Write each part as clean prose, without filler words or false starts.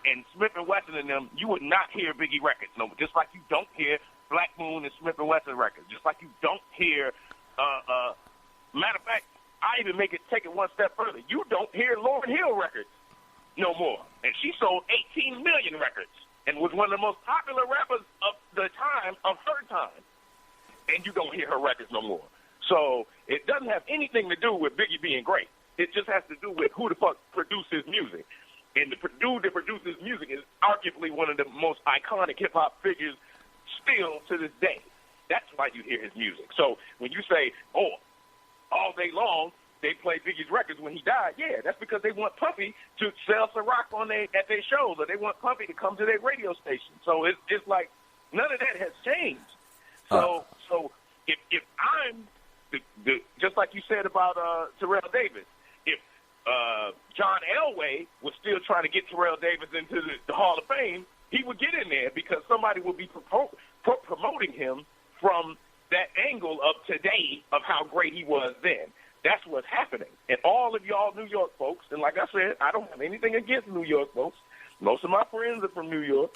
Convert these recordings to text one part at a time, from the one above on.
and Smith and Wesson and them, you would not hear Biggie records. No, just like you don't hear Black Moon and Smith and Wesson records. Just like you don't hear. Matter of fact, I even take it one step further. You don't hear Lauryn Hill records no more, and she sold 18 million records and was one of the most popular rappers of the time of her time. And you don't hear her records no more. So it doesn't have anything to do with Biggie being great. It just has to do with who the fuck produces music. And the dude that produces music is arguably one of the most iconic hip-hop figures still to this day. That's why you hear his music. So when you say, oh, all day long they play Biggie's records when he died, yeah, that's because they want Puffy to sell Ciroc at their shows, or they want Puffy to come to their radio station. So it's like none of that has changed. So if I'm just like you said about Terrell Davis, if John Elway was still trying to get Terrell Davis into the Hall of Fame, he would get in there because somebody would be promoting him from that angle of today of how great he was then. That's what's happening. And all of y'all New York folks, and like I said, I don't have anything against New York folks. Most of my friends are from New York.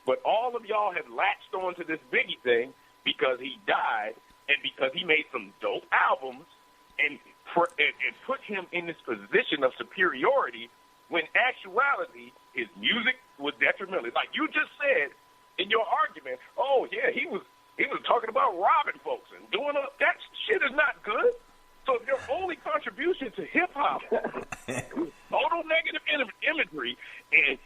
But all of y'all have latched on to this Biggie thing because he died and because he made some dope albums and put him in this position of superiority when actuality his music was detrimental. Like you just said in your argument, oh, yeah, he was talking about robbing folks and doing that shit is not good. So if your only contribution to hip-hop total negative imagery and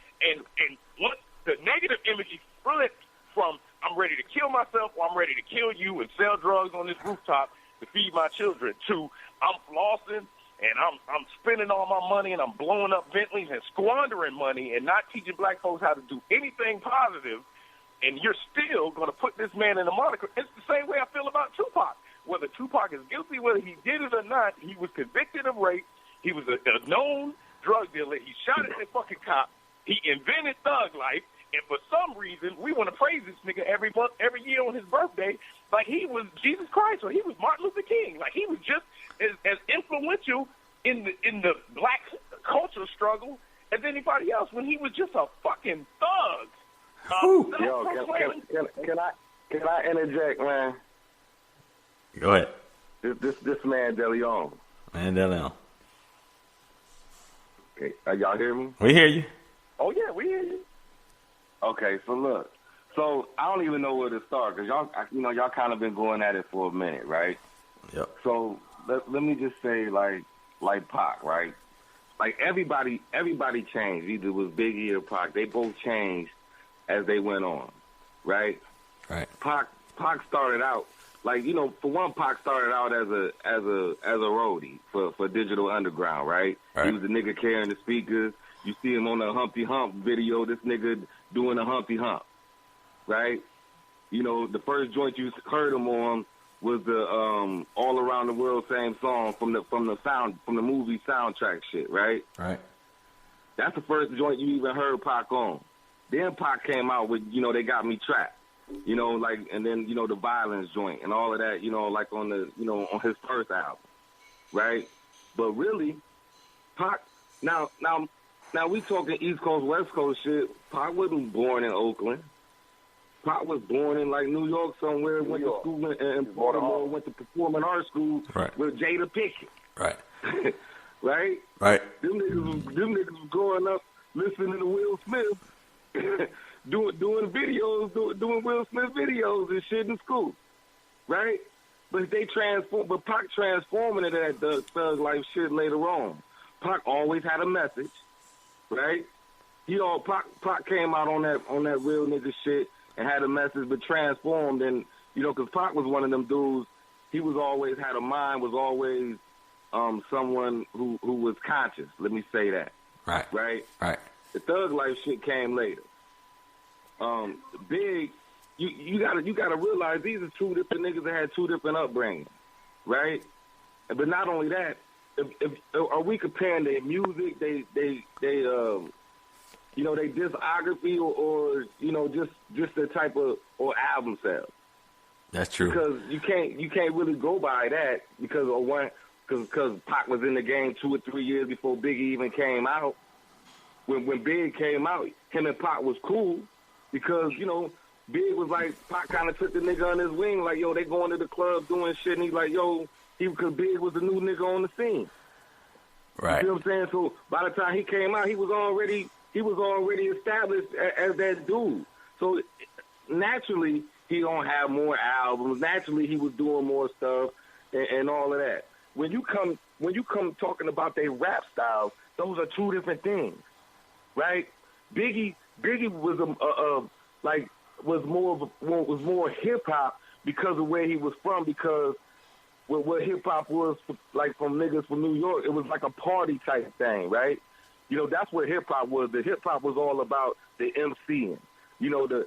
what the negative imagery flipped from I'm ready to kill myself or I'm ready to kill you and sell drugs on this rooftop to feed my children to I'm flossing and I'm spending all my money and I'm blowing up Bentleys and squandering money and not teaching black folks how to do anything positive, and you're still going to put this man in a moniker. It's the same way I feel about Tupac. Whether Tupac is guilty, whether he did it or not, he was convicted of rape. He was a known drug dealer. He shot at the fucking cop. He invented thug life. And for some reason, we want to praise this nigga every month, every year on his birthday, like he was Jesus Christ or he was Martin Luther King. Like he was just as influential in the black culture struggle as anybody else when he was just a fucking thug. Yo, can I interject, man? Go ahead. This ManDeleon. ManDeleon. Okay, y'all hear me? We hear you. Oh yeah, we hear you. Okay, so look. So I don't even know where to start because y'all kind of been going at it for a minute, right? Yep. So let me just say, like Pac, right? Like everybody changed. Either it was Biggie or Pac. They both changed as they went on, right? Right. Pac started out like for one, Pac started out as a roadie for Digital Underground, right? He was the nigga carrying the speakers. You see him on the Humpty Hump video. This nigga doing a Humpty Hump, right? The first joint you heard him on was the All Around the World Same Song from the movie soundtrack shit, right? Right. That's the first joint you even heard Pac on. Then Pac came out with They Got Me Trapped, and then the Violence joint and all of that, like on the on his first album, right? But really, Pac now we talking East Coast, West Coast shit. Pac wasn't born in Oakland. Pac was born in New York somewhere, went to school in Baltimore, went to performing arts school with Jada Pinkett. Right. Right? Right. Them niggas was growing up listening to Will Smith, doing videos, doing Will Smith videos and shit in school. Right? But Pac transforming it at the thug life shit later on. Pac always had a message. Right? Pac came out on that real nigga shit and had a message, but transformed. And because Pac was one of them dudes, he was always had a mind, was always someone who was conscious. Let me say that. Right. Right. Right. The thug life shit came later. Big, you gotta realize these are two different niggas that had two different upbringings, right? But not only that. If are we comparing their music, they discography or just the type of or album sales? That's true. Because you can't really go by that because Pac was in the game 2 or 3 years before Biggie even came out. When Big came out, him and Pac was cool because, you know, Big was like, Pac kind of took the nigga on his wing, like, yo, they going to the club doing shit, and he's like, yo, because Big was the new nigga on the scene. Right. You know what I'm saying? So by the time he came out, he was already established as that dude. So naturally, he gonna have more albums. Naturally, he was doing more stuff and all of that. When you come talking about their rap styles, those are two different things, right? Biggie was more hip hop because of where he was from. Because what hip hop was like from niggas from New York, it was like a party type thing, right? You know, that's what hip hop was. The hip hop was all about the MCing. You know, the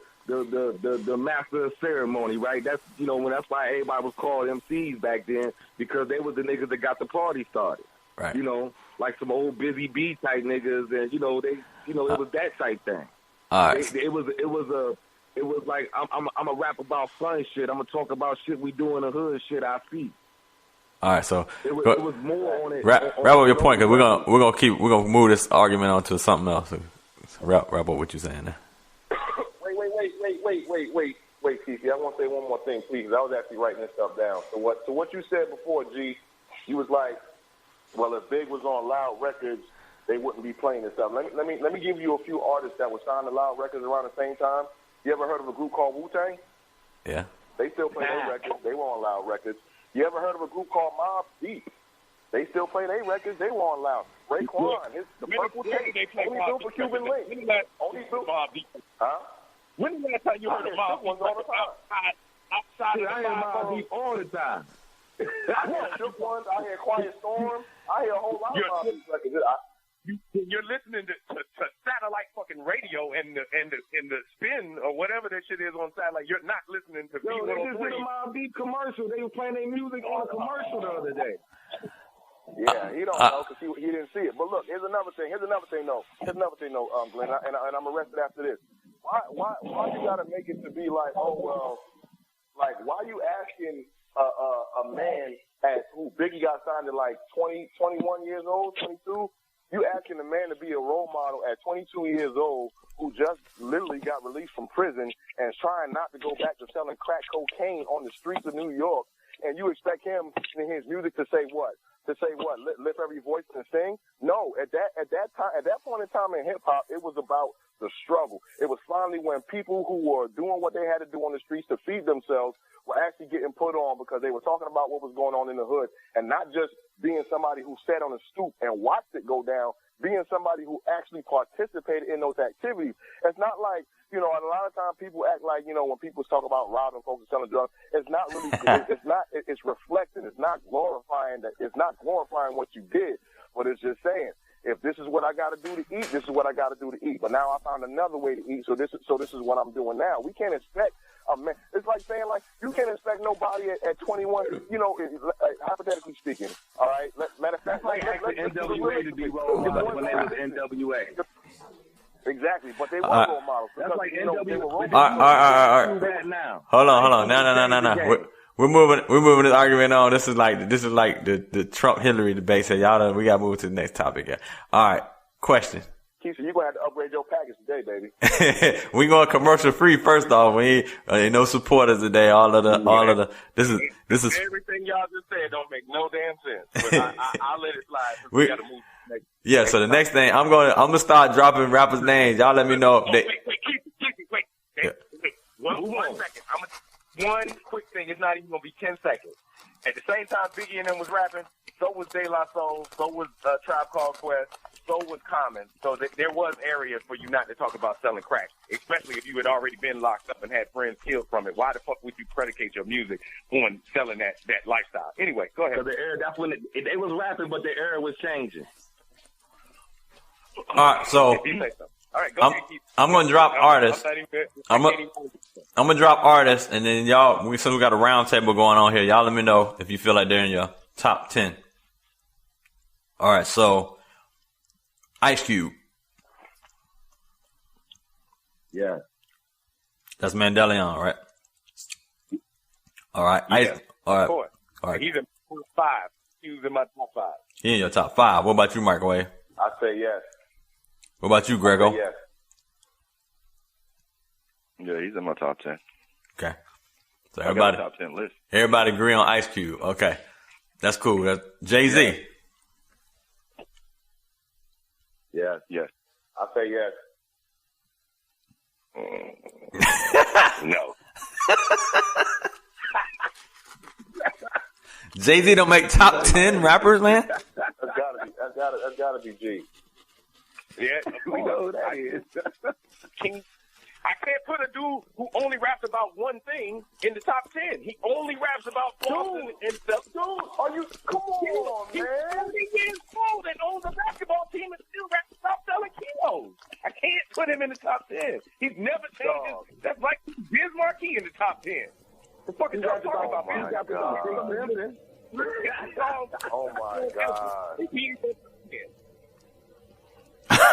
master of ceremony, right? That's, you know, that's why everybody was called MCs back then, because they was the niggas that got the party started. Right. You know, like some old Busy Bee type niggas, and it was that type thing. All right. It was like I'm a rap about fun shit. I'm gonna talk about shit we do in the hood, shit I see. All right, so it was more on it. Wrap up your point, because we're gonna move this argument on to something else. So wrap up what you're saying there. Wait, Kysii. I want to say one more thing, please. I was actually writing this stuff down. So what you said before, G, you was like, well, if Big was on Loud Records, they wouldn't be playing this stuff. Let me give you a few artists that were signed to Loud Records around the same time. You ever heard of a group called Wu-Tang? Yeah. They still play their records. They were on Loud Records. You ever heard of a group called Mobb Deep? They still play their records. They were on Loud. Raekwon, the Purple Tape, only built for Cuban Link. Only built. Huh? When was the last time you heard of Mobb Deep outside of I hear Mobb Deep all the time. I hear Shook Ones. I hear Quiet Storm. I hear a whole lot of Mobb Deep records. You're listening to satellite fucking radio and the spin or whatever that shit is on satellite. You're not listening to Yo, they just did a B103. Mobb Deep commercial. They were playing their music on a commercial the other day. Yeah, he don't know because he didn't see it. But look, here's another thing though, Glenn, and I'm arrested after this. Why you gotta make it to be like, oh well, like why you asking a man at who Biggie got signed at like 20, 21 years old, 22? You asking a man to be a role model at 22 years old who just literally got released from prison and is trying not to go back to selling crack cocaine on the streets of New York, and you expect him in his music to say what? Lift every voice and sing? No, at that point in time in hip hop, it was about the struggle. It was finally when people who were doing what they had to do on the streets to feed themselves were actually getting put on because they were talking about what was going on in the hood, and not just being somebody who sat on a stoop and watched it go down, being somebody who actually participated in those activities. It's not like, a lot of times people act like, when people talk about robbing folks and selling drugs, it's not really, it's reflecting. It's not glorifying what you did, but it's just saying, if this is what I got to do to eat, this is what I got to do to eat. But now I found another way to eat, so this is what I'm doing now. We can't expect a man. It's like saying, like, you can't expect nobody at 21, hypothetically speaking, all right? Matter of fact, like NWA to be role models when they was NWA. Exactly, but they were role models. That's like NWA. They were role models. All right. Hold on. No. We're moving this argument on. This is like the Trump Hillary debate. So y'all, we gotta move to the next topic. Yeah. All right. Question. Kysii, you're gonna have to upgrade your package today, baby. We going commercial free first off. We ain't no supporters today. This is everything y'all just said don't make no damn sense. But I'll let it slide. We gotta move. Yeah. So the next thing I'm gonna start dropping rappers' names. Y'all let me know if they. Wait. One second. One quick thing. It's not even gonna be 10 seconds. At the same time, Biggie and them was rapping. So was De La Soul. So was Tribe Called Quest. So was Common. So there was areas for you not to talk about selling crack, especially if you had already been locked up and had friends killed from it. Why the fuck would you predicate your music on selling that lifestyle? Anyway, go ahead. So the era, that's when they was rapping, but the era was changing. All right, so all right, go ahead, I'm gonna drop artists. I'm gonna drop artists, and then y'all. Since we got a roundtable going on here, y'all let me know if you feel like they're in your top 10. All right, so Ice Cube. Yeah. That's ManDeleon, right? All right. Yeah, all right. All right. He's in my top 5. He was in my top 5. He in your top 5. What about you, Microwave? I say yes. What about you, Greggo? Yes. Yeah, he's in my top 10. Okay. So I got a top 10 list. Everybody agree on Ice Cube. Okay. That's cool. That's Jay-Z. Yeah. Yes. I say yes. No. Jay-Z don't make top 10 rappers, man? That's gotta be G. Yeah, We know who that is. I can't put a dude who only raps about one thing in the top 10. He only raps about Boston and stuff. Dude, are you? Come on, He's man. 40 years old and owns a basketball team and still raps about selling kilos. I can't put him in the top 10. He's never changed his. That's like Biz Marquis in the top 10. The fuck is y'all talking about? Oh, my God. Oh, my God.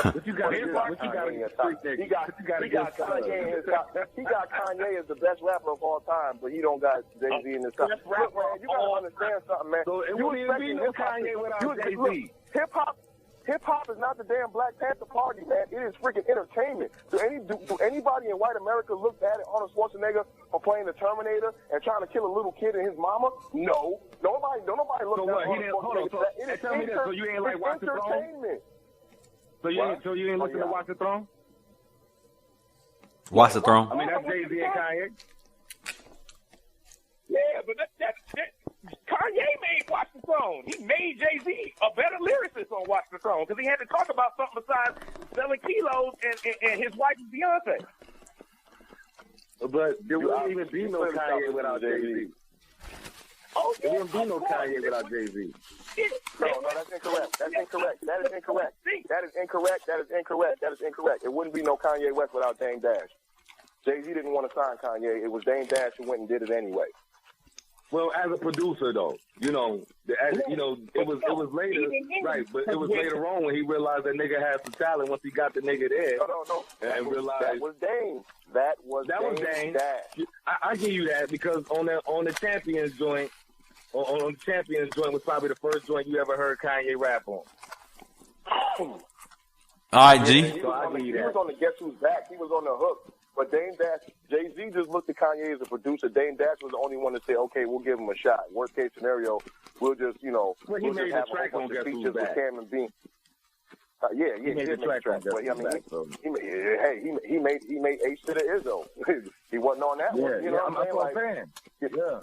What you got? He got Kanye as the best rapper of all time, but he don't got Jay-Z in his top. Look, man, you gotta understand something, man. So it wouldn't even be no Kanye without Jay-Z. Hip-hop is not the damn Black Panther Party, man. It is freaking entertainment. Do anybody in white America look at Arnold Schwarzenegger for playing the Terminator and trying to kill a little kid and his mama? No. Nobody look at Arnold Schwarzenegger. Tell me this, so you ain't like Watch the Throne? So you ain't listen to Watch the Throne? Watch the Throne. I mean, that's Jay-Z and Kanye. Yeah, but that Kanye made Watch the Throne. He made Jay-Z a better lyricist on Watch the Throne because he had to talk about something besides selling kilos and his wife is Beyonce. But there wouldn't even be no Kanye without Jay-Z. Oh, there wouldn't be no Kanye without Jay-Z. No, that's incorrect. That is incorrect. It wouldn't be no Kanye West without Dame Dash. Jay-Z didn't want to sign Kanye. It was Dame Dash who went and did it anyway. Well, as a producer, though, it was later, right? But it was later on when he realized that nigga had some talent. Once he got the nigga there, No. And realized that was Dame. That was Dame Dash. I give you that because on the Champions joint, on the Champions joint was probably the first joint you ever heard Kanye rap on. All right, G. He was on the Guess Who's Back. He was on the hook. But Dame Dash, Jay-Z just looked at Kanye as a producer. Dame Dash was the only one to say, okay, we'll give him a shot. Worst case scenario, we'll just, he we'll made just have the track a bunch on of Guess Who's features with Back. Cam and Bean. He made the track. But he made H to the Izzo. He wasn't on that one. You know what I'm saying? Yeah.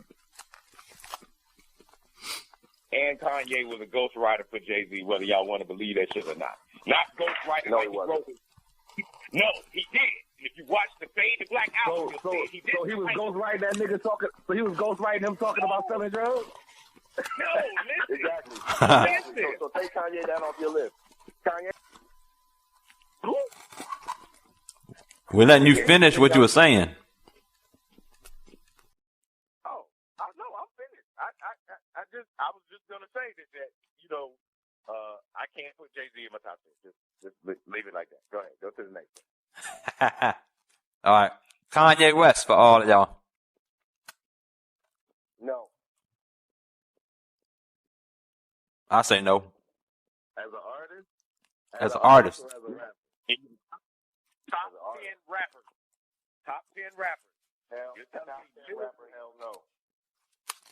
And Kanye was a ghostwriter for Jay-Z, whether y'all want to believe that shit or not. Not ghostwriter No, like he wasn't. No, he did. If you watch the Fade to Black album, you'll see he did. So he was ghostwriting that nigga talking. So he was ghostwriting him talking about selling drugs. No, listen. Exactly. So take Kanye down off your list. Kanye. We're letting you finish what you were saying. Oh, no, I'm finished. I was just gonna say that I can't put Jay-Z in my top 10. Just leave it like that. Go ahead. Go to the next one. All right. Kanye West for all of y'all. No. I say no. As an artist? As an artist. Or as a rapper? Top 10 rappers. Top 10 rappers. Top 10 rapper, hell no.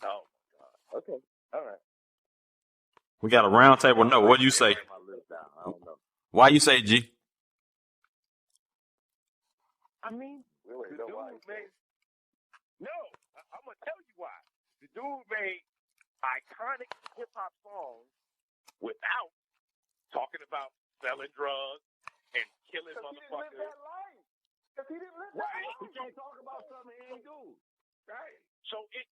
Oh, my God. Okay. All right. We got a round table. No, what do you say? I don't know. Why you say G? I mean, the dude made... No, I'm going to tell you why. The dude made iconic hip-hop songs without talking about selling drugs and killing motherfuckers. Because he didn't live that life. He can't talk about something he ain't do. Right. So it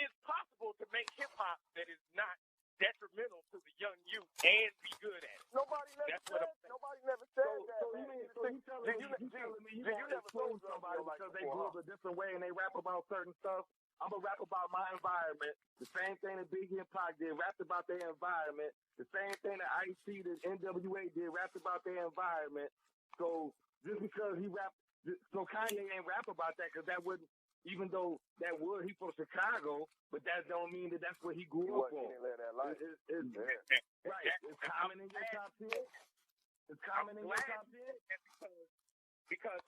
is possible to make hip-hop that is not detrimental to the young youth and be good at it. Nobody never said that. So you telling me you never expose somebody because they grew up a different way and they rap about certain stuff? I'm going to rap about my environment. The same thing that Big and Pac did, rapped about their environment. The same thing that Ice-T, the NWA did, rapped about their environment. So just because he rapped, so Kanye ain't rap about that because that wouldn't, even though that would, he from Chicago, but that don't mean that that's what he grew up on. Right. It's common in your top 10. It's common in your top 10. Because